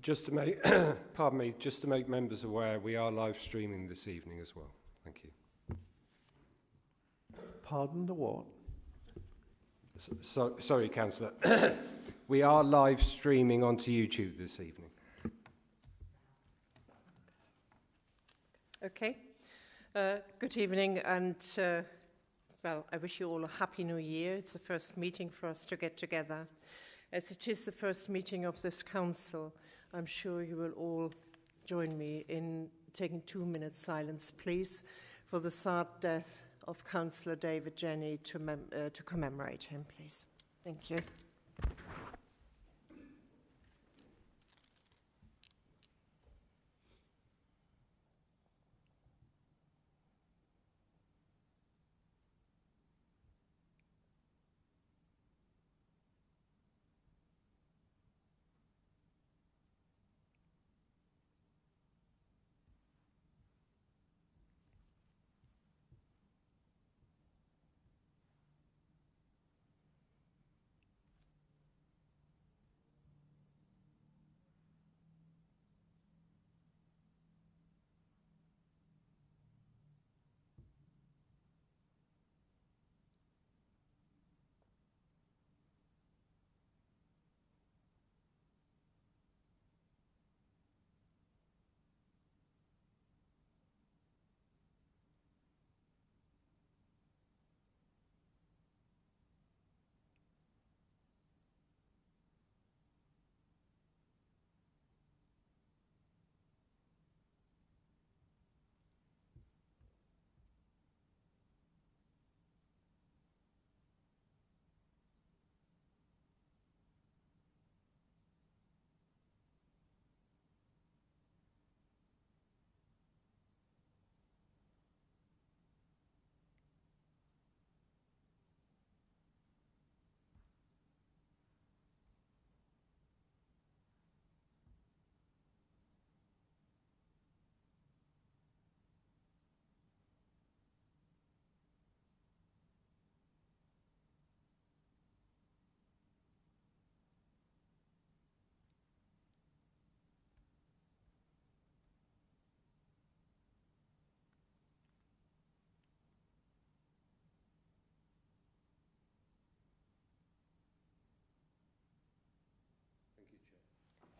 Just to make, pardon me, just to make members aware, we are live streaming this evening as well. Thank you. Pardon the what? Sorry, Councillor. We are live streaming onto YouTube this evening. Okay. Good evening, and well, I wish you all a happy new year. It's the first meeting for us to get together. As it is the first meeting of this council, I'm sure you will all join me in taking 2 minutes silence, please, for the sad death of Councillor David Jenny to commemorate him, please. Thank you.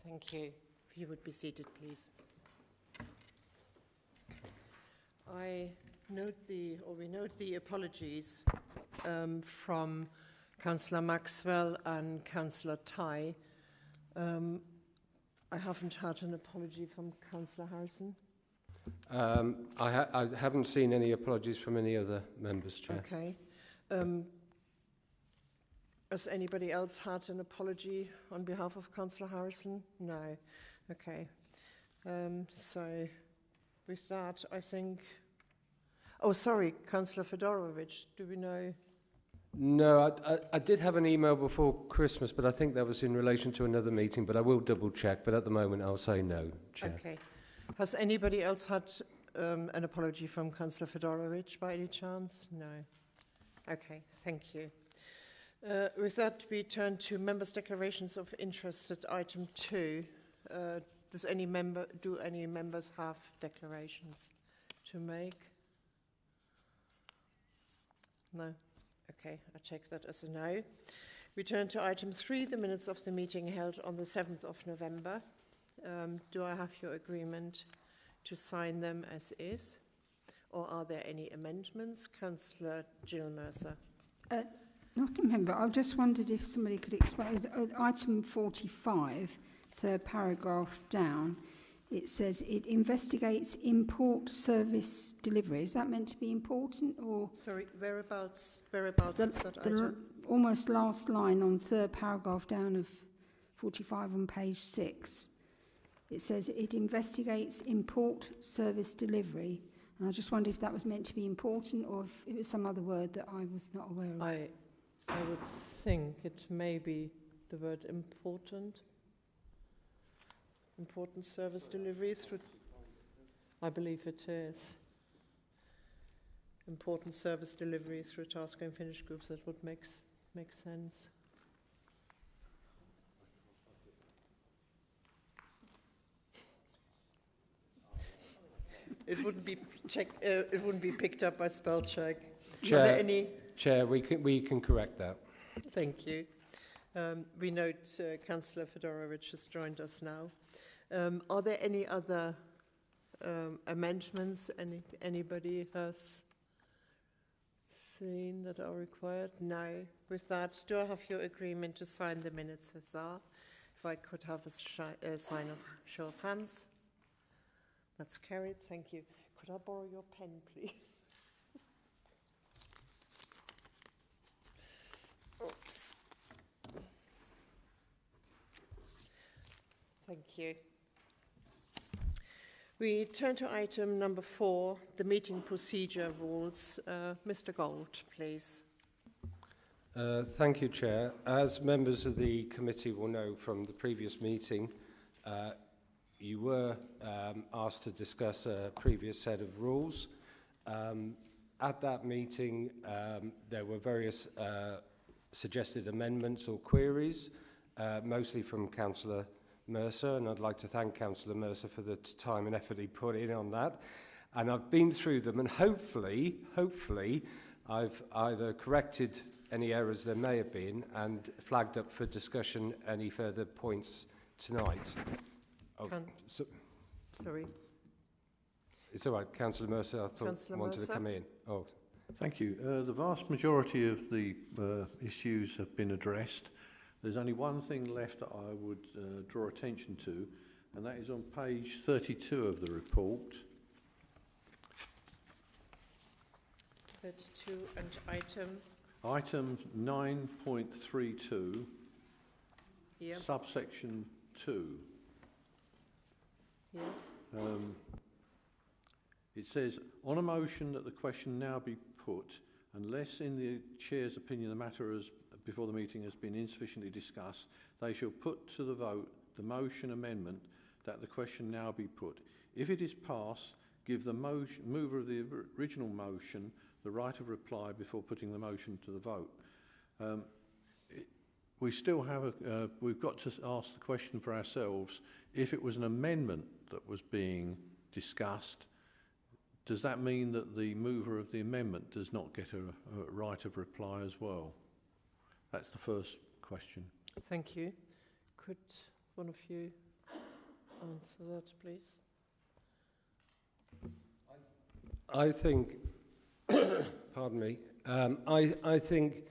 Thank you. If you would be seated, please. We note the apologies from Councillor Maxwell and Councillor Ty. I haven't had an apology from Councillor Harrison. I haven't seen any apologies from any other members, Chair. Okay. Has anybody else had an apology on behalf of Councillor Harrison? No. Okay. So with that, I think... Oh, sorry, Councillor Fedorovich, do we know? No, I did have an email before Christmas, but I think that was in relation to another meeting, but I will double check, but at the moment I'll say no, Chair. Okay. Has anybody else had an apology from Councillor Fedorovich by any chance? No. Okay, thank you. With that, we turn to members' declarations of interest at item 2. Do any members have declarations to make? No? Okay, I take that as a no. We turn to item 3, the minutes of the meeting held on the 7th of November. Do I have your agreement to sign them as is? Or are there any amendments? Councillor Jill Mercer. Not a member. I just wondered if somebody could explain. Item 45, third paragraph down, it says it investigates import service delivery. Is that meant to be important or? Sorry, whereabouts is that item? Almost last line on third paragraph down of 45 on page 6. It says it investigates import service delivery. And I just wondered if that was meant to be important or if it was some other word that I was not aware of. I would think it may be the word important. Important service delivery through... I believe it is. Important service delivery through task and finish groups, that would make sense. it wouldn't be it wouldn't be picked up by spell check. Chair, Are there any? Chair, we can correct that. Thank you. We note Councillor Fedorovich has joined us now. Are there any other amendments anybody has seen that are required? No. With that, do I have your agreement to sign the minutes as are? If I could have a sign of show of hands. That's carried. Thank you. Could I borrow your pen, please? Oops. Thank you. We turn to item number 4, the meeting procedure rules. Mr. Gold, please. Thank you, Chair. As members of the committee will know from the previous meeting, you were asked to discuss a previous set of rules. At that meeting, there were various suggested amendments or queries, mostly from Councillor Mercer, and I'd like to thank Councillor Mercer for the time and effort he put in on that. And I've been through them, and hopefully, I've either corrected any errors there may have been and flagged up for discussion any further points tonight. Oh, Sorry. It's all right, Councillor Mercer, I thought Councillor wanted Mercer. to come in. Oh, Thank you. The vast majority of the issues have been addressed. There's only one thing left that I would draw attention to, and that is on page 32 of the report. 32 and item. Item 9.32, Yeah. subsection 2. Yeah. It says, on a motion that the question now be put, unless in the Chair's opinion the matter before the meeting has been insufficiently discussed, they shall put to the vote the motion amendment that the question now be put. If it is passed, give the mover of the original motion the right of reply before putting the motion to the vote. We still have we've got to ask the question for ourselves, if it was an amendment that was being discussed, does that mean that the mover of the amendment does not get a right of reply as well? That's the first question. Thank you. Could one of you answer that, please? I think, pardon me, I think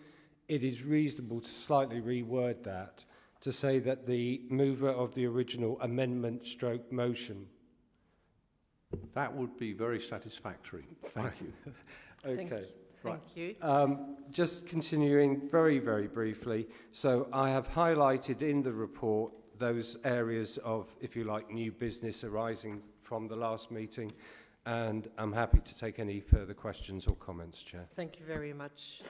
it is reasonable to slightly reword that to say that the mover of the original amendment stroke motion. That would be very satisfactory. Thank you. Okay. Thank you. Just continuing very, very briefly. So I have highlighted in the report those areas of, if you like, new business arising from the last meeting, and I'm happy to take any further questions or comments, Chair. Thank you very much,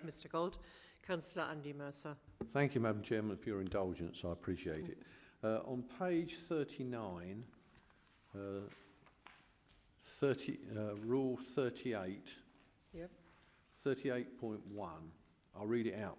Mr. Gold. Councillor Andy Mercer. Thank you, Madam Chairman, for your indulgence. I appreciate it. On page 39, Rule 38, Yep. 38.1, I'll read it out.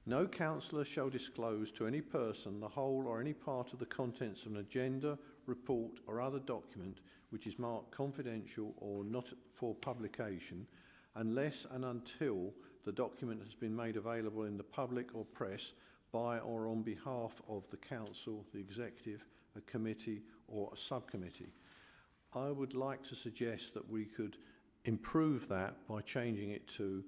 No councillor shall disclose to any person the whole or any part of the contents of an agenda, report or other document which is marked confidential or not for publication unless and until the document has been made available in the public or press by or on behalf of the council, the executive, a committee or a subcommittee. I would like to suggest that we could improve that by changing it to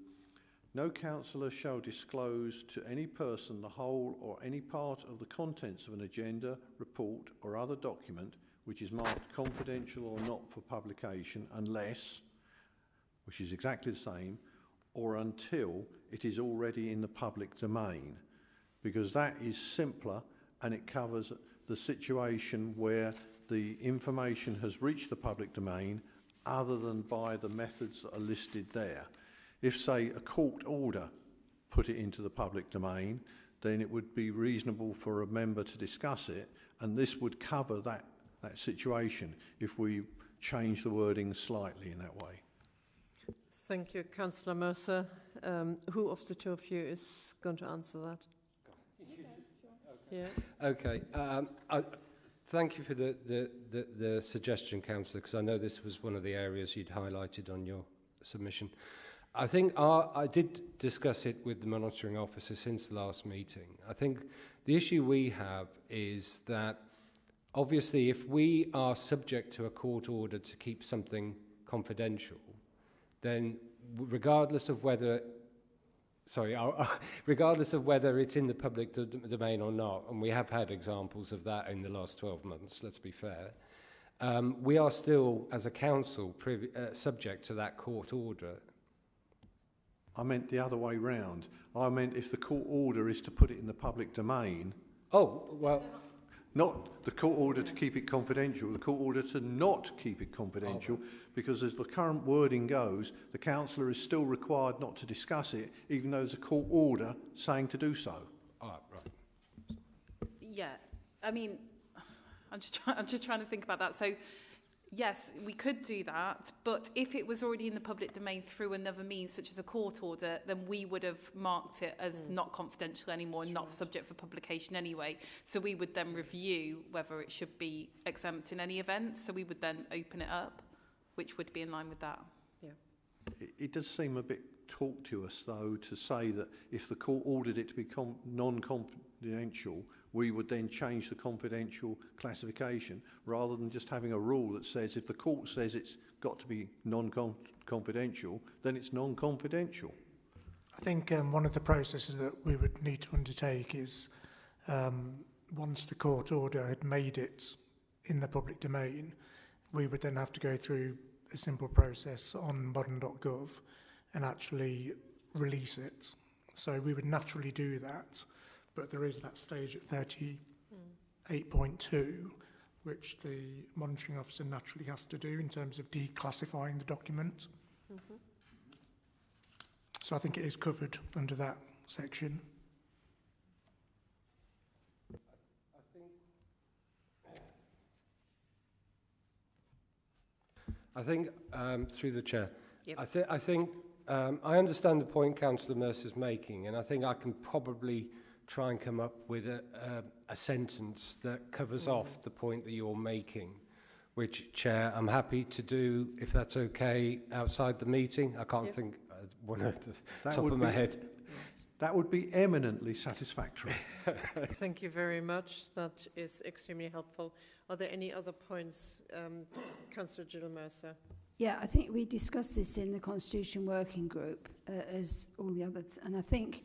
no councillor shall disclose to any person the whole or any part of the contents of an agenda, report or other document which is marked confidential or not for publication unless, which is exactly the same, or until it is already in the public domain, because that is simpler and it covers the situation where the information has reached the public domain other than by the methods that are listed there. If, say, a court order put it into the public domain, then it would be reasonable for a member to discuss it, and this would cover that situation if we change the wording slightly in that way. Thank you, Councillor Mercer. Who of the two of you is going to answer that? Yeah. Okay. Thank you for the suggestion, Councillor, because I know this was one of the areas you'd highlighted on your submission. I think I did discuss it with the monitoring officer since the last meeting. I think the issue we have is that obviously if we are subject to a court order to keep something confidential, then regardless of whether it's in the public domain or not, and we have had examples of that in the last 12 months, let's be fair, we are still, as a council, subject to that court order. I meant the other way round. I meant if the court order is to put it in the public domain. Oh, well... Not the court order to keep it confidential, the court order to not keep it confidential, because as the current wording goes, the councillor is still required not to discuss it, even though there's a court order saying to do so. Right. Yeah, I mean, I'm just trying to think about that. So, yes, we could do that, but if it was already in the public domain through another means, such as a court order, then we would have marked it as not confidential anymore, and not subject for publication anyway. So we would then review whether it should be exempt in any event. So we would then open it up, which would be in line with that. Yeah. It does seem a bit tortuous, though, to say that if the court ordered it to be non-confidential, we would then change the confidential classification, rather than just having a rule that says if the court says it's got to be non-confidential, then it's non-confidential. I think one of the processes that we would need to undertake is once the court order had made it in the public domain, we would then have to go through a simple process on modern.gov and actually release it. So we would naturally do that, but there is that stage at 38.2, which the monitoring officer naturally has to do in terms of declassifying the document. So I think it is covered under that section. I think through the chair, Yep. I think I understand the point Councillor Mercer's making, and I think I can probably try and come up with a sentence that covers off the point that you're making, which, Chair, I'm happy to do, if that's okay, outside the meeting. I can't think one at the top of my head. That would be eminently satisfactory. Thank you very much. That is extremely helpful. Are there any other points? Councillor Jill Mercer. Yeah, I think we discussed this in the Constitution Working Group, as all the others, and I think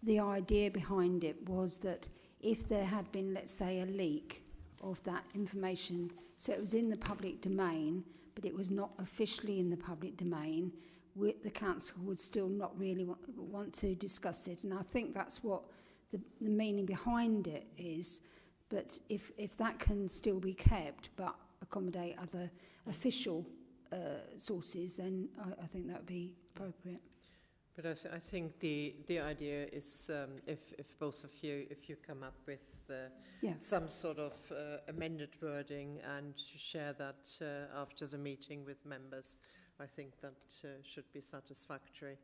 the idea behind it was that if there had been, let's say, a leak of that information, so it was in the public domain, but it was not officially in the public domain, the council would still not really want to discuss it. And I think that's what the meaning behind it is. But if that can still be kept but accommodate other official sources, then I think that would be appropriate. But I think the idea is if both of you, if you come up with some sort of amended wording and share that after the meeting with members, I think that should be satisfactory.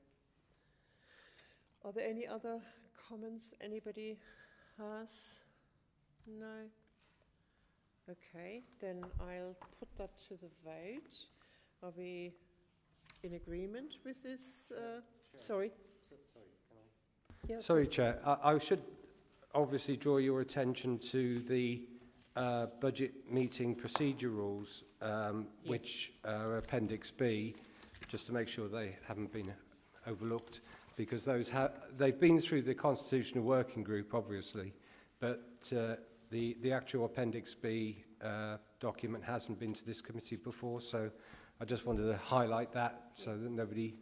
Are there any other comments anybody has? No? Okay, then I'll put that to the vote. Are we in agreement with this? Sorry. Sorry, Chair. I should obviously draw your attention to the budget meeting procedure rules, which are Appendix B, just to make sure they haven't been overlooked, because they've been through the Constitutional Working Group, obviously, but the actual Appendix B document hasn't been to this committee before, so I just wanted to highlight that so that nobody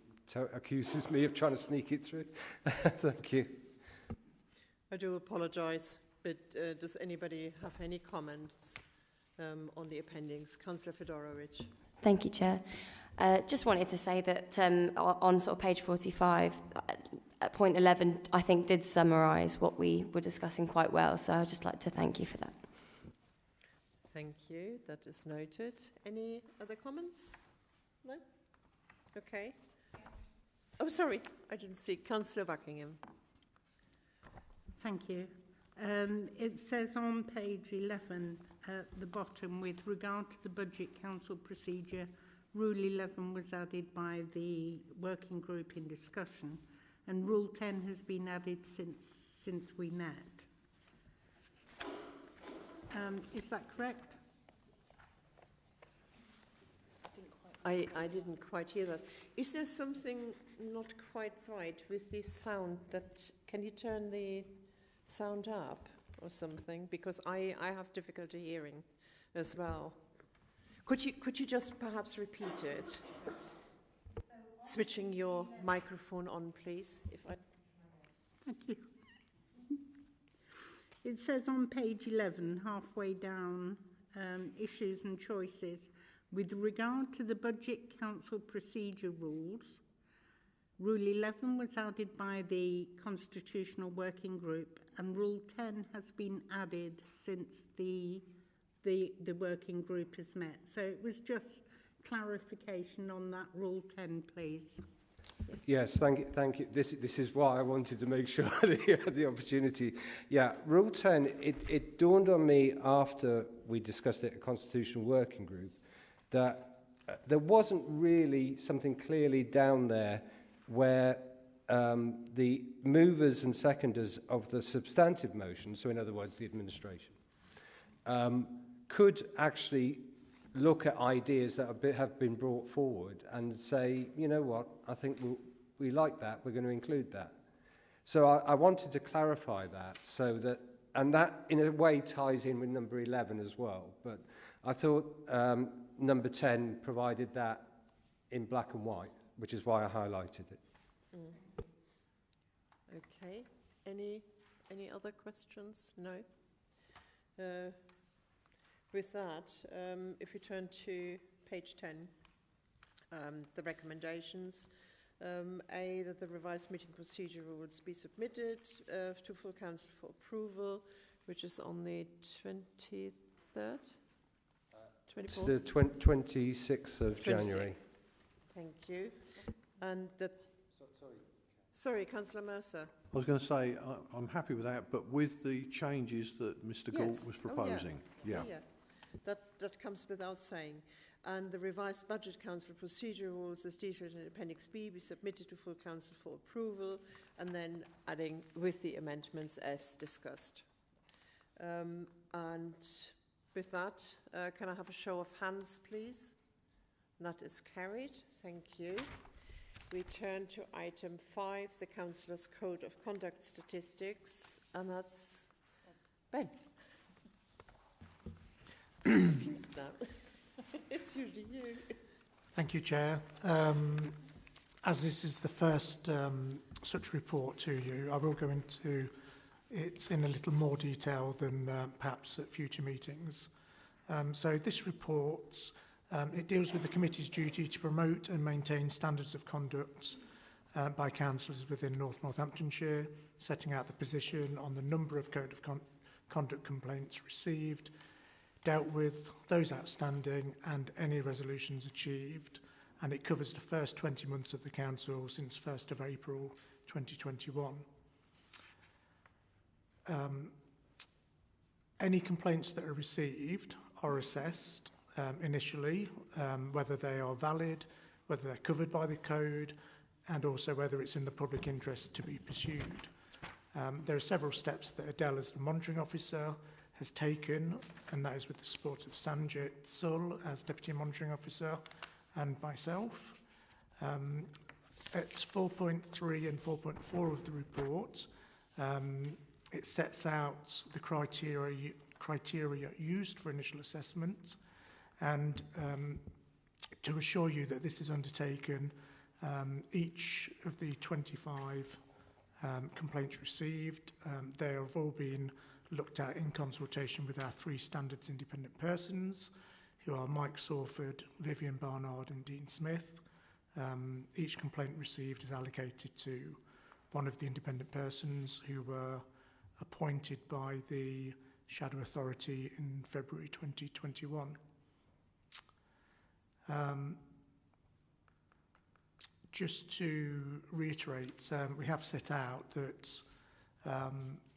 accuses me of trying to sneak it through. Thank you. I do apologise, but does anybody have any comments on the appendix? Councillor Fedorowicz. Thank you, Chair. Just wanted to say that on sort of page 45, at point 11, I think did summarise what we were discussing quite well. So I'd just like to thank you for that. Thank you. That is noted. Any other comments? No? Okay. Oh, sorry. I didn't see. Councillor Buckingham. Thank you. It says on page 11, at the bottom, with regard to the Budget Council procedure, Rule 11 was added by the working group in discussion, and Rule 10 has been added since we met. Is that correct? I didn't quite hear that. Is there something not quite right with the sound? Can you turn the sound up or something? Because I have difficulty hearing as well. Could you just perhaps repeat it? Switching your microphone on, please. Thank you. It says on page 11, halfway down, issues and choices, with regard to the Budget Council procedure rules, Rule 11 was added by the Constitutional Working Group, and Rule 10 has been added since the working group has met. So it was just clarification on that Rule 10, please. Yes, thank you. This is why I wanted to make sure that you had the opportunity. Yeah, Rule 10, it dawned on me after we discussed it at Constitutional Working Group that there wasn't really something clearly down there where the movers and seconders of the substantive motion, so in other words, the administration, could actually look at ideas that have been brought forward and say, you know what, I think we like that, we're going to include that. So I wanted to clarify that so that, and that in a way ties in with number 11 as well, but I thought number 10 provided that in black and white, which is why I highlighted it. Okay. Any other questions? No? With that, if we turn to page 10, the recommendations, A, that the revised meeting procedure rules be submitted to full council for approval, which is on the 23rd? It's the 26th of January. Thank you. And the... Sorry, Councillor Mercer. I was going to say, I'm happy with that, but with the changes that Mr. Galt was proposing. Yeah. That comes without saying. And the revised Budget Council procedure rules as detailed in Appendix B be submitted to full council for approval, and then adding with the amendments as discussed. And with that, can I have a show of hands, please? That is carried. Thank you. We turn to item 5, the Councillor's Code of Conduct Statistics, and that's Ben. I'm confused now. It's usually you. Thank you, Chair. As this is the first such report to you, I will go into it in a little more detail than perhaps at future meetings. So this report, it deals with the committee's duty to promote and maintain standards of conduct by councillors within North Northamptonshire, setting out the position on the number of code of conduct complaints received, dealt with those outstanding and any resolutions achieved, and it covers the first 20 months of the council since 1st of April 2021. Any complaints that are received are assessed initially, whether they are valid, whether they're covered by the code, and also whether it's in the public interest to be pursued. There are several steps that Adele, as the monitoring officer, has taken, and that is with the support of Sanjit Sul as Deputy Monitoring Officer and myself. At 4.3 and 4.4 of the report, it sets out the criteria used for initial assessment, and to assure you that this is undertaken, each of the 25 complaints received, they have all been looked at in consultation with our 3 standards independent persons, who are Mike Sawford, Vivian Barnard and Dean Smith. Each complaint received is allocated to one of the independent persons who were appointed by the Shadow Authority in February 2021. Just to reiterate, we have set out that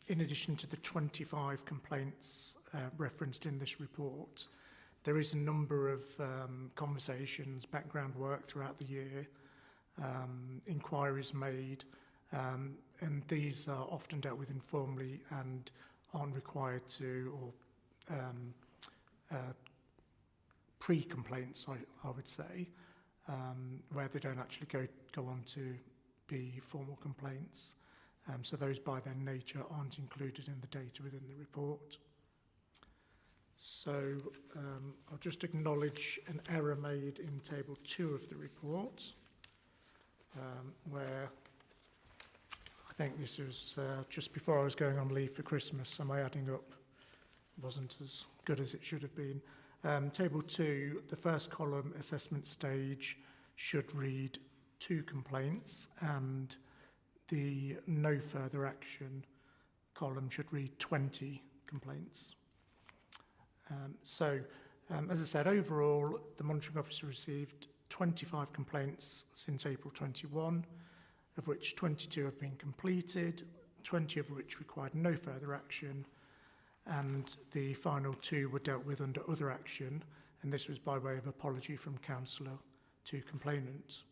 in addition to the 25 complaints referenced in this report. There is a number of conversations, background work throughout the year, inquiries made, and these are often dealt with informally and aren't required to, or pre-complaints, I would say, where they don't actually go on to be formal complaints. So those by their nature aren't included in the data within the report. So I'll just acknowledge an error made in table 2 of the report, where I think this was just before I was going on leave for Christmas, so my adding up wasn't as good as it should have been. Table 2, the first column, assessment stage, should read 2 complaints, and the no further action column should read 20 complaints. As I said, overall, the monitoring officer received 25 complaints since April 21, of which 22 have been completed, 20 of which required no further action, and the final 2 were dealt with under other action, and this was by way of apology from councillor to complainant.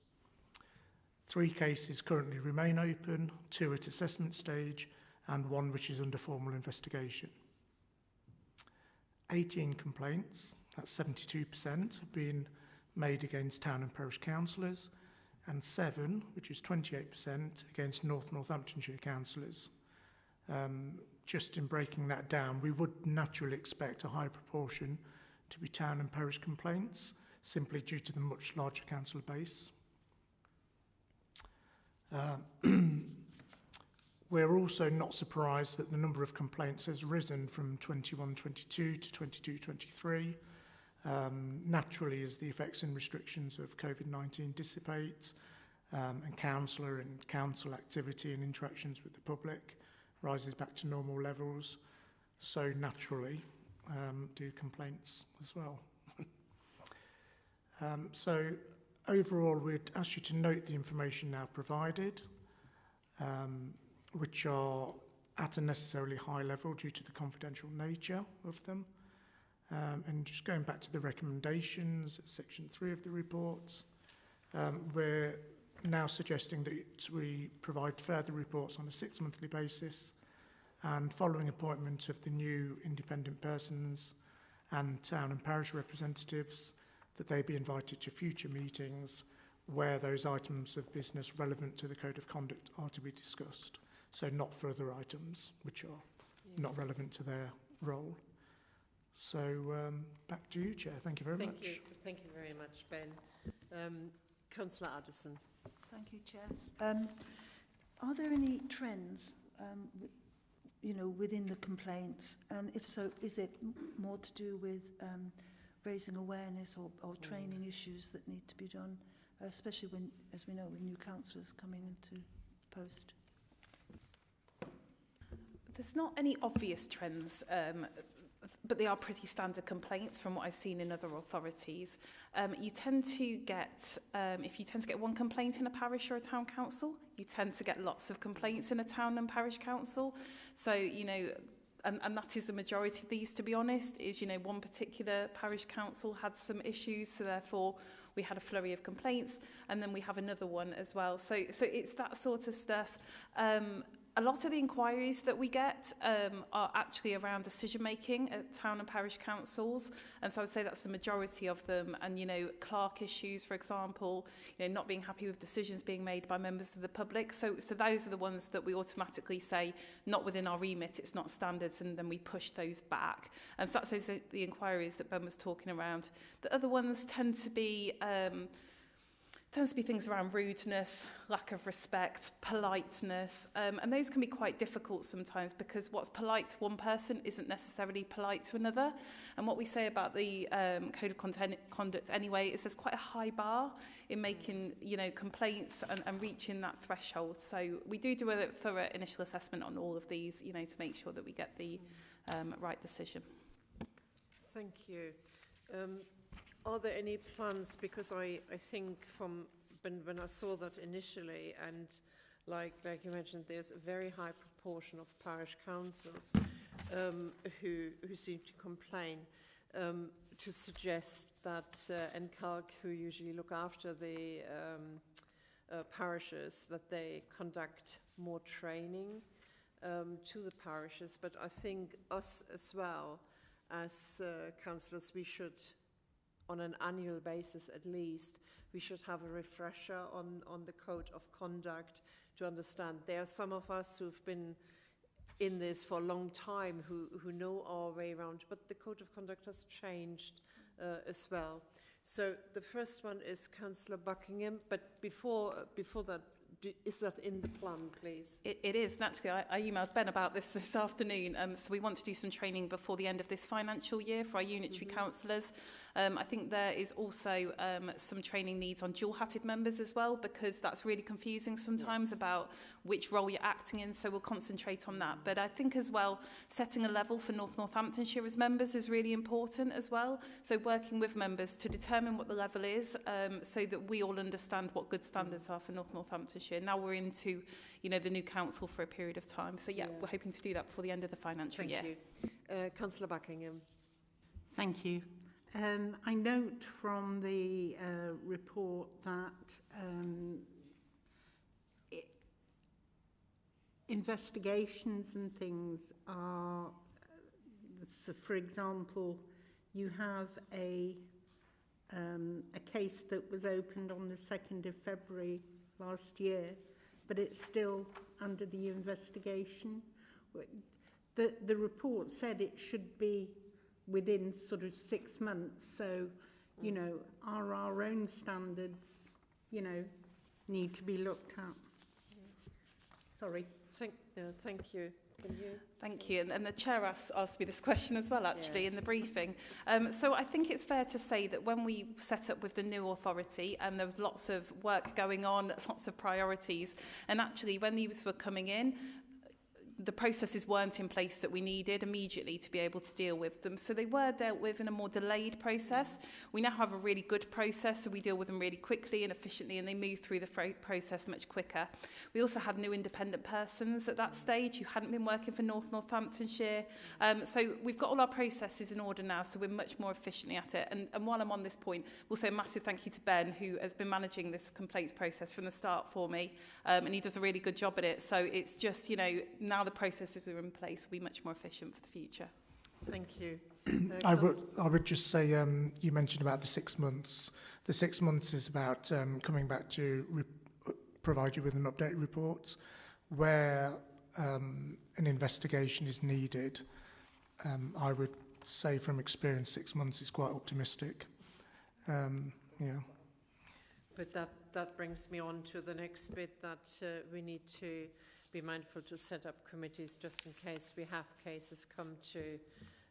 3 cases currently remain open, 2 at assessment stage, and 1 which is under formal investigation. 18 complaints, that's 72%, have been made against town and parish councillors, and 7, which is 28%, against Northamptonshire councillors. Just in breaking that down, we would naturally expect a high proportion to be town and parish complaints, simply due to the much larger council base. We're also not surprised that the number of complaints has risen from 21-22 to 22-23. Naturally, as the effects and restrictions of COVID-19 dissipate, and councillor and council activity and interactions with the public rises back to normal levels, so naturally do complaints as well. So overall, we'd ask you to note the information now provided, which are at a necessarily high level due to the confidential nature of them. And just going back to the recommendations, section 3 of the reports, we're now suggesting that we provide further reports on a 6-monthly basis, and following appointment of the new independent persons and town and parish representatives, that they be invited to future meetings where those items of business relevant to the Code of Conduct are to be discussed. So not further items which are not relevant to their role. So back to you, Chair. Thank you very much. Thank you very much, Ben. Councillor Addison. Thank you, Chair. Are there any trends, within the complaints? And if so, is it more to do with raising awareness or training issues that need to be done, especially when, as we know, with new councillors coming into post? There's not any obvious trends, but they are pretty standard complaints from what I've seen in other authorities. You tend to get, if you tend to get 1 complaint in a parish or a town council, you tend to get lots of complaints in a town and parish council. So, and that is the majority of these, to be honest, is, one particular parish council had some issues, so therefore we had a flurry of complaints, and then we have another one as well. So it's that sort of stuff. A lot of the inquiries that we get are actually around decision-making at town and parish councils. And so I would say that's the majority of them. And, clerk issues, for example, not being happy with decisions being made by members of the public. So those are the ones that we automatically say, not within our remit, it's not standards, and then we push those back. So that's the inquiries that Ben was talking around. The other ones tend to be things around rudeness, lack of respect, politeness, and those can be quite difficult sometimes, because what's polite to one person isn't necessarily polite to another. And what we say about the Code of Conduct anyway is there's quite a high bar in making complaints and reaching that threshold. So we do a thorough initial assessment on all of these, to make sure that we get the right decision. Thank you. Are there any plans, because I think from when I saw that initially, and like you mentioned, there's a very high proportion of parish councils, who seem to complain, to suggest that NCALC, who usually look after the parishes, that they conduct more training to the parishes. But I think us as well, as councillors, we should, on an annual basis at least, we should have a refresher on the code of conduct to understand. There are some of us who've been in this for a long time who know our way around, but the code of conduct has changed as well. So the first one is Councillor Buckingham, but before that, is that in the plan, please? It is. Naturally, I emailed Ben about this afternoon. So we want to do some training before the end of this financial year for our unitary councillors. I think there is also some training needs on dual-hatted members as well, because that's really confusing sometimes about which role you're acting in, so we'll concentrate on that. But I think as well, setting a level for North Northamptonshire as members is really important as well. So working with members to determine what the level is, so that we all understand what good standards are for North Northamptonshire. Now we're into, the new council for a period of time. So we're hoping to do that before the end of the financial year. Thank you. Councillor Buckingham. Thank you. I note from the report that investigations and things are, so for example, you have a case that was opened on the 2nd of February last year, but it's still under the investigation. The report said it should be within sort of 6 months. So, are our own standards, need to be looked at. Sorry. Thank you. Can you? Thank you. And the chair asked me this question as well, actually, in the briefing. So I think it's fair to say that when we set up with the new authority, there was lots of work going on, lots of priorities. And actually, when these were coming in, the processes weren't in place that we needed immediately to be able to deal with them. So they were dealt with in a more delayed process. We now have a really good process, so we deal with them really quickly and efficiently, and they move through the process much quicker. We also had new independent persons at that stage who hadn't been working for North Northamptonshire. So we've got all our processes in order now, so we're much more efficiently at it. And while I'm on this point, we'll say a massive thank you to Ben, who has been managing this complaints process from the start for me, and he does a really good job at it. So it's just, now the processes are in place, will be much more efficient for the future. Thank you. I would just say, you mentioned about the 6 months. The 6 months is about coming back to provide you with an update report where an investigation is needed. I would say from experience 6 months is quite optimistic. But that brings me on to the next bit, that we need to be mindful to set up committees just in case we have cases come to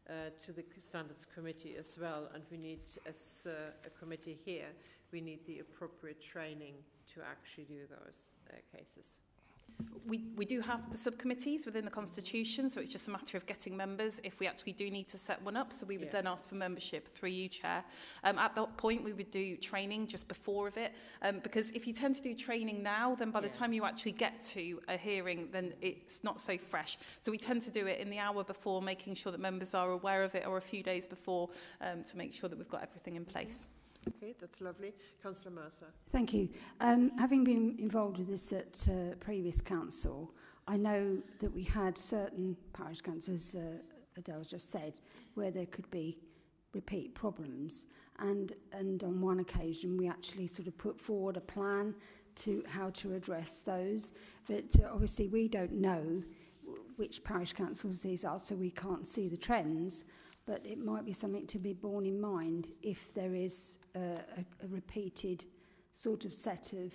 the Standards Committee as well, and we need, as a committee here, we need the appropriate training to actually do those cases. We do have the subcommittees within the Constitution, so it's just a matter of getting members if we actually do need to set one up. So we would then ask for membership through you, Chair. At that point, we would do training just before of it, because if you tend to do training now, then by the time you actually get to a hearing, then it's not so fresh. So we tend to do it in the hour before, making sure that members are aware of it, or a few days before, to make sure that we've got everything in place. Okay, that's lovely. Councillor Mercer. Thank you. Having been involved with this at previous council, I know that we had certain parish councils, Adele just said, where there could be repeat problems. And on one occasion, we actually sort of put forward a plan to how to address those. But obviously, we don't know which parish councils these are, so we can't see the trends. But it might be something to be borne in mind if there is a repeated sort of set of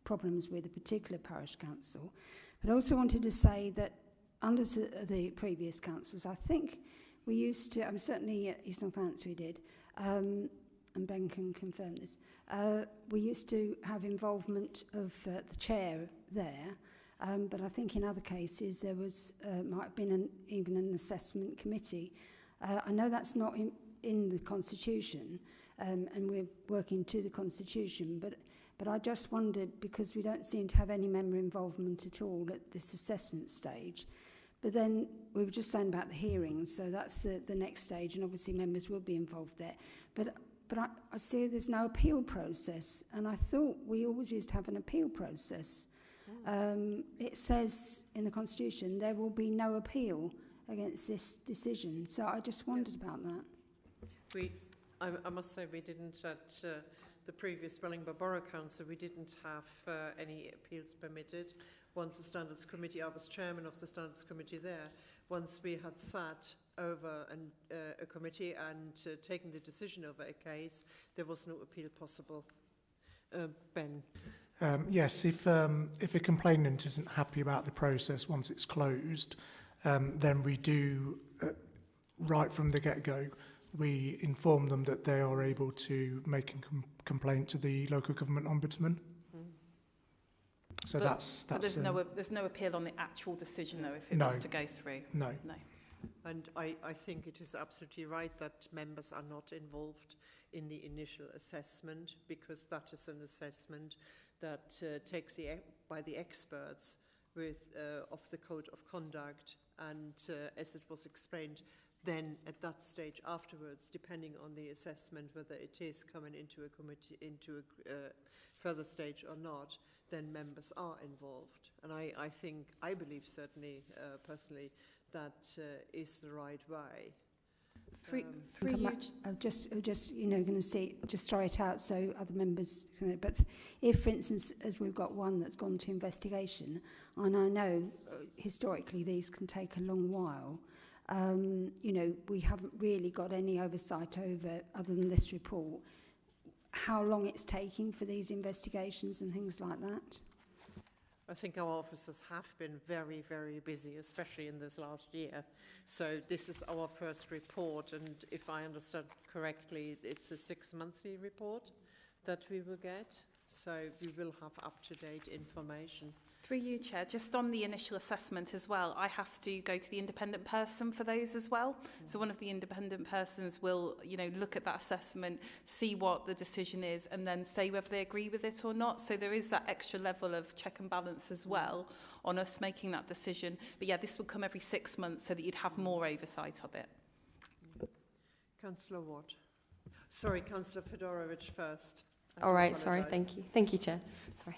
problems with a particular parish council. But I also wanted to say that under the previous councils, I think we used to, certainly at East Northampton we did, and Ben can confirm this, we used to have involvement of the chair there. But I think in other cases there was might have been even an assessment committee. I know that's not in the Constitution, and we're working to the Constitution. But I just wondered, because we don't seem to have any member involvement at all at this assessment stage, But then we were just saying about the hearings, so that's the next stage, and obviously members will be involved there. But I see there's no appeal process, and I thought we always used to have an appeal process. It says in the Constitution there will be no appeal against this decision, so I just wondered about that. I must say we didn't at the previous Wellingborough Borough Council, we didn't have any appeals permitted. Once the Standards Committee, I was chairman of the Standards Committee there, once we had sat over a committee and taken the decision over a case, there was no appeal possible. Ben? Yes, if a complainant isn't happy about the process once it's closed, then we do, right from the get-go, we inform them that they are able to make a complaint to the local government ombudsman. So but that's there's no appeal on the actual decision though if it was to go through. No. And I think it is absolutely right that members are not involved in the initial assessment, because that is an assessment that takes by the experts of the code of conduct, and as it was explained, then at that stage afterwards, depending on the assessment whether it is coming into a committee, into a further stage or not, then members are involved. And I believe certainly personally that is the right way. I'm just going to see, just throw it out so other members can know. But if, for instance, as we've got one that's gone to investigation, and I know historically these can take a long while, we haven't really got any oversight over, other than this report, how long it's taking for these investigations and things like that. I think our officers have been very, very busy, especially in this last year. So this is our first report, and if I understand correctly, it's a 6-monthly report that we will get. So we will have up-to-date information. Through you, Chair, just on the initial assessment as well, I have to go to the independent person for those as well. So one of the independent persons will, look at that assessment, see what the decision is, and then say whether they agree with it or not. So there is that extra level of check and balance as well on us making that decision. But yeah, this will come every 6 months so that you'd have more oversight of it. Councillor Watt. Sorry, Councillor Fedorovich first. All right, sorry, thank you. Thank you, Chair. Sorry.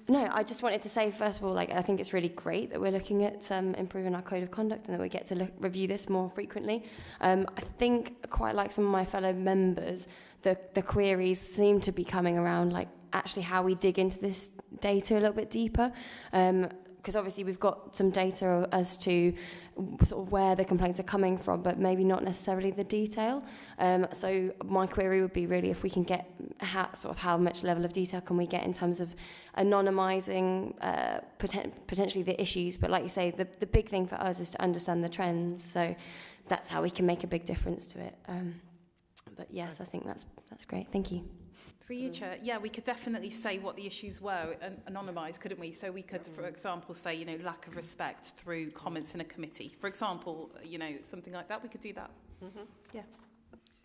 No, I just wanted to say, first of all, I think it's really great that we're looking at improving our code of conduct and that we get to review this more frequently. I think, quite like some of my fellow members, the queries seem to be coming around, actually how we dig into this data a little bit deeper. Because obviously we've got some data as to sort of where the complaints are coming from, but maybe not necessarily the detail. So my query would be really if we can get how much level of detail can we get in terms of anonymising potentially the issues. But like you say, the big thing for us is to understand the trends. So that's how we can make a big difference to it. But yes, I think that's great. Thank you. For you, Chair, yeah, we could definitely say what the issues were and anonymise, couldn't we? So we could, for example, say, lack of respect through comments in a committee. For example, something like that, we could do that. Mm-hmm. Yeah.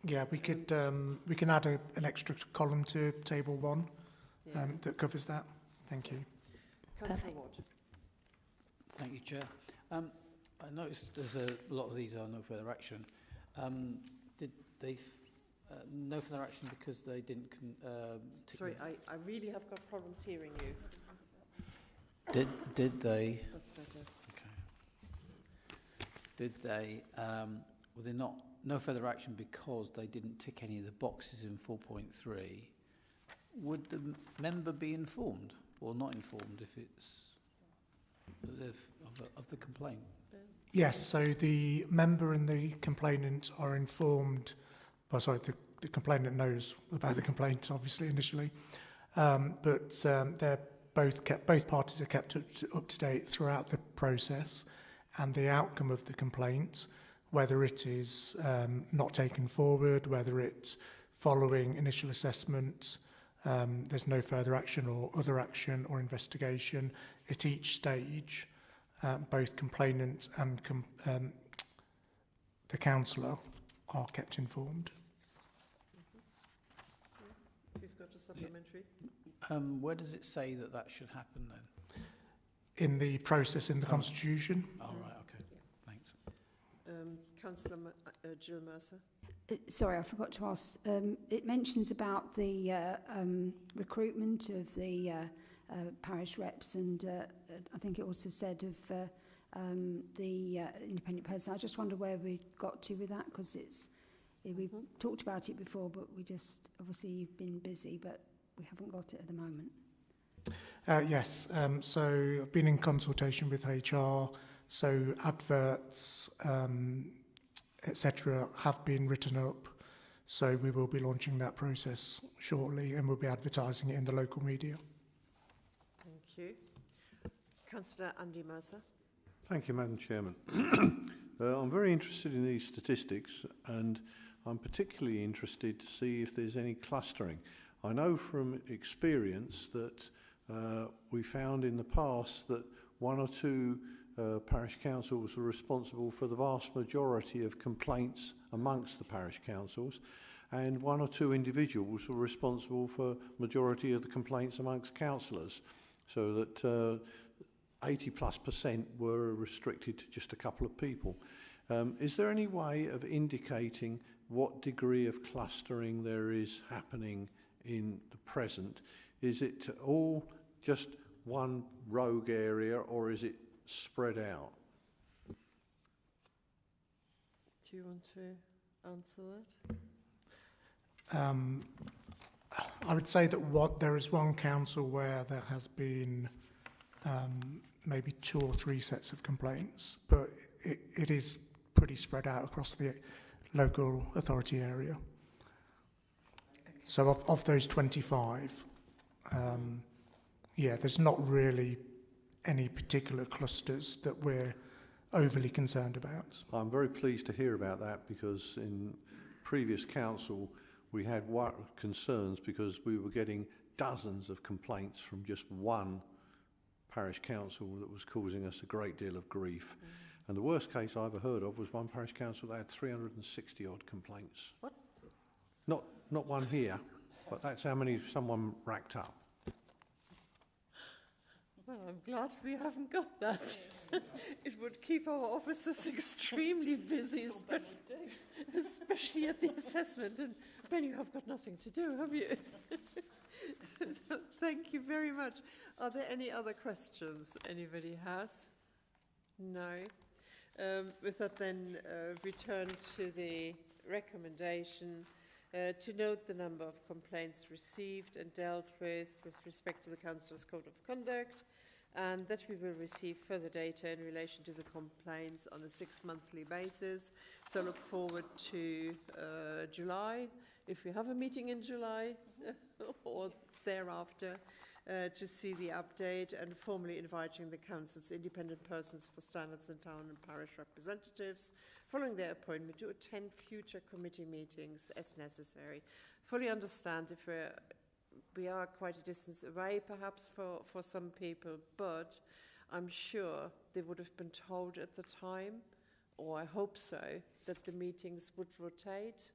Yeah, we can add an extra column to table 1 that covers that. Thank you. Councillor Ward. Thank you, Chair. I noticed there's a lot of these are no further action. Did they... no further action because they didn't... Sorry, I really have got problems hearing you. Did they... That's better. Okay. Did they... were they not... No further action because they didn't tick any of the boxes in 4.3. Would the member be informed or not informed if it's... of the complaint? Yes, so the member and the complainant are informed... Well, sorry, the complainant knows about the complaint, obviously, initially. But they're both parties are kept up to date throughout the process, and the outcome of the complaint, whether it is not taken forward, whether it's following initial assessment, there's no further action or other action or investigation. At each stage, both complainant and the councillor are kept informed. We've got a supplementary. Where does it say that should happen then? in the process in the Constitution. All right, okay, thanks. Councillor Jill Mercer. Sorry, I forgot to ask. It mentions about the recruitment of the parish reps, and I think it also said of the independent person. I just wonder where we got to with that, because we've talked about it before, but we just, obviously you've been busy, but we haven't got it at the moment. Yes, so I've been in consultation with HR, so adverts, etc. have been written up, so we will be launching that process shortly, and we'll be advertising it in the local media. Thank you. Councillor Andy Mercer. Thank you, Madam Chairman. I'm very interested in these statistics, and I'm particularly interested to see if there's any clustering. I know from experience that we found in the past that one or two parish councils were responsible for the vast majority of complaints amongst the parish councils, and one or two individuals were responsible for majority of the complaints amongst councillors, so that 80+% were restricted to just a couple of people. Is there any way of indicating what degree of clustering there is happening in the present? Is it all just one rogue area, or is it spread out? Do you want to answer that? I would say that there is one council where there has been maybe 2 or 3 sets of complaints, but it is pretty spread out across the local authority area. So of those 25, yeah, there's not really any particular clusters that we're overly concerned about. I'm very pleased to hear about that, because in previous council we had concerns because we were getting dozens of complaints from just one parish council that was causing us a great deal of grief. And the worst case I ever heard of was one parish council that had 360 odd complaints. What? Not one here, but that's how many someone racked up. Well, I'm glad we haven't got that. It would keep our officers extremely busy, especially at the assessment. And then you have got nothing to do, have you? Thank you very much. Are there any other questions anybody has? No. With that then, return to the recommendation to note the number of complaints received and dealt with respect to the Councillor's Code of Conduct, and that we will receive further data in relation to the complaints on a 6-monthly basis. So look forward to July, if we have a meeting in July or thereafter, to see the update, and formally inviting the Council's independent persons for standards and town and parish representatives following their appointment to attend future committee meetings as necessary. Fully understand if we are quite a distance away perhaps for some people, but I'm sure they would have been told at the time, or I hope so, that the meetings would rotate.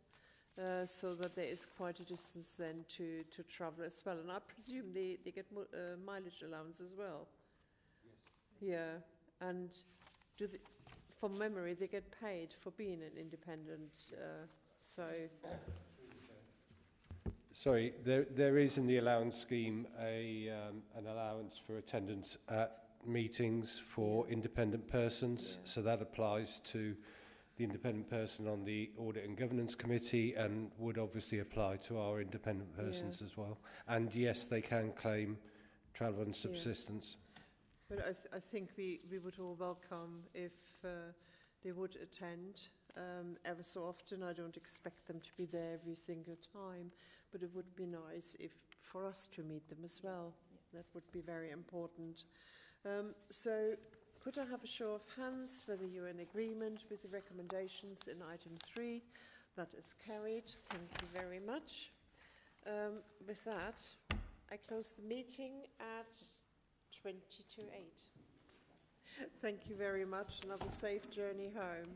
So that there is quite a distance then to travel as well. And I presume they get mileage allowance as well? Yes. Yeah, and from memory, they get paid for being an independent, so... Sorry, there is in the allowance scheme an allowance for attendance at meetings for independent persons, so that applies to the independent person on the Audit and Governance Committee, and would obviously apply to our independent persons as well. And yes, they can claim travel and subsistence. But I think we would all welcome if they would attend ever so often. I don't expect them to be there every single time, but it would be nice for us to meet them as well. That would be very important. So could I have a show of hands whether you're in agreement with the recommendations in item 3? That is carried. Thank you very much. With that, I close the meeting at 20 to 8. Thank you very much, and have a safe journey home.